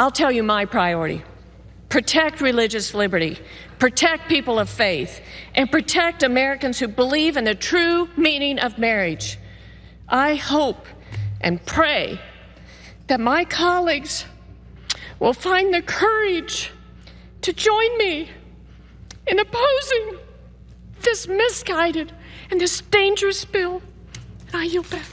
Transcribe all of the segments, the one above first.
I'll tell you my priority. Protect religious liberty, protect people of faith, and protect Americans who believe in the true meaning of marriage. I hope and pray that my colleagues will find the courage to join me in opposing this misguided and this dangerous bill. I yield back.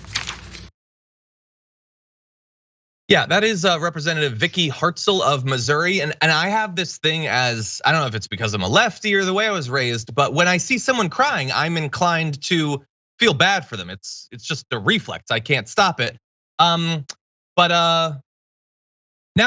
Yeah, that is Representative Vicky Hartzler of Missouri. And I have this thing as, I don't know if it's because I'm a lefty or the way I was raised, but when I see someone crying, I'm inclined to feel bad for them. It's just a reflex, I can't stop it. But now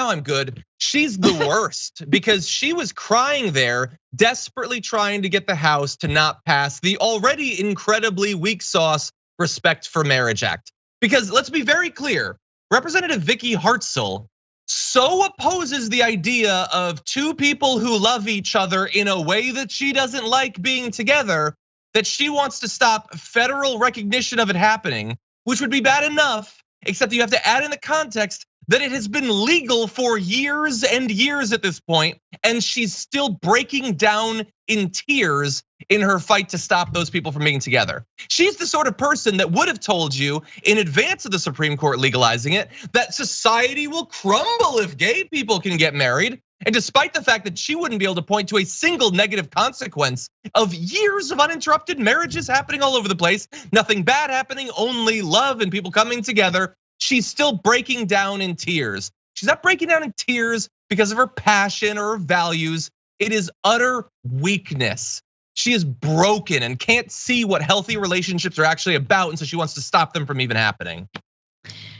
I'm good. She's the worst because she was crying there, desperately trying to get the House to not pass the already incredibly weak sauce Respect for Marriage Act. Because let's be very clear, Representative Vicky Hartzler so opposes the idea of two people who love each other in a way that she doesn't like being together, that she wants to stop federal recognition of it happening, which would be bad enough, except you have to add in the context that it has been legal for years and years at this point, and she's still breaking down in tears in her fight to stop those people from being together. She's the sort of person that would have told you in advance of the Supreme Court legalizing it that society will crumble if gay people can get married. And despite the fact that she wouldn't be able to point to a single negative consequence of years of uninterrupted marriages happening all over the place, nothing bad happening, only love and people coming together, she's still breaking down in tears. She's not breaking down in tears because of her passion or her values. It is utter weakness. She is broken and can't see what healthy relationships are actually about, and so she wants to stop them from even happening.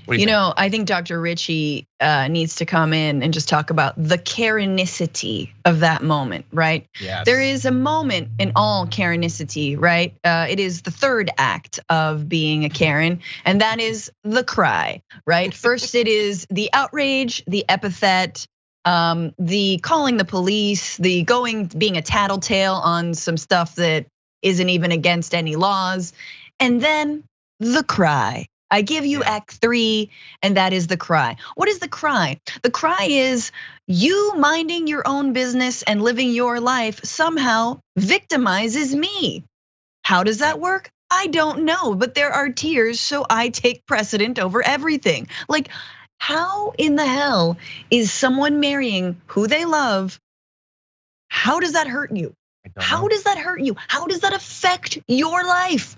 You know, I think Dr. Ritchie needs to come in and just talk about the Karenicity of that moment, right? Yes. There is a moment in all Karenicity, right? It is the third act of being a Karen, and that is the cry, right? First, it is the outrage, the epithet, the calling the police, the being a tattletale on some stuff that isn't even against any laws, and then the cry. I give you Act 3, and that is the cry. What is the cry? The cry is you minding your own business and living your life somehow victimizes me. How does that work? I don't know, but there are tears, so I take precedent over everything. Like, how in the hell is someone marrying who they love? How does that hurt you? How does that hurt you? How does that affect your life?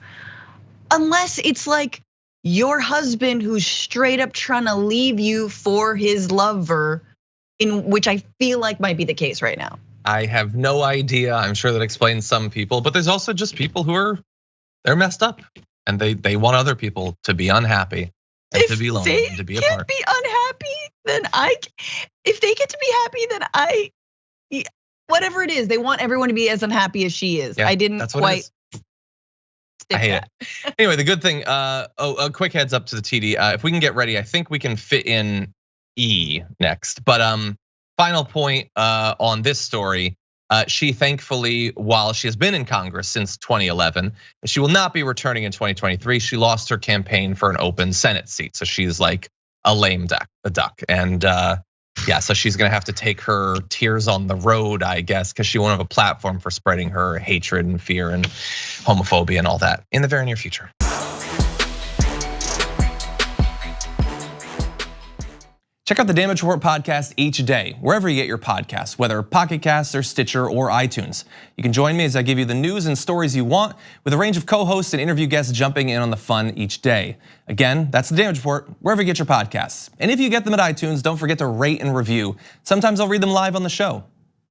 Unless it's like your husband who's straight up trying to leave you for his lover, in which I feel like might be the case right now. I have no idea. I'm sure that explains some people, but there's also just people who they're messed up and they want other people to be unhappy and to be lonely and to be apart. If they can't be unhappy, then if they get to be happy, then whatever it is, they want everyone to be as unhappy as she is. Yeah, I didn't quite. I hate it. Anyway, the good thing, a quick heads up to the TD. If we can get ready, I think we can fit in E next. But final point on this story, she thankfully, while she has been in Congress since 2011, she will not be returning in 2023. She lost her campaign for an open Senate seat. So she's like a lame duck. And yeah, so she's gonna have to take her tears on the road, I guess, because she won't have a platform for spreading her hatred and fear and homophobia and all that in the very near future. Check out the Damage Report podcast each day, wherever you get your podcasts, whether Pocket Casts or Stitcher or iTunes. You can join me as I give you the news and stories you want, with a range of co-hosts and interview guests jumping in on the fun each day. Again, that's the Damage Report, wherever you get your podcasts. And if you get them at iTunes, don't forget to rate and review. Sometimes I'll read them live on the show.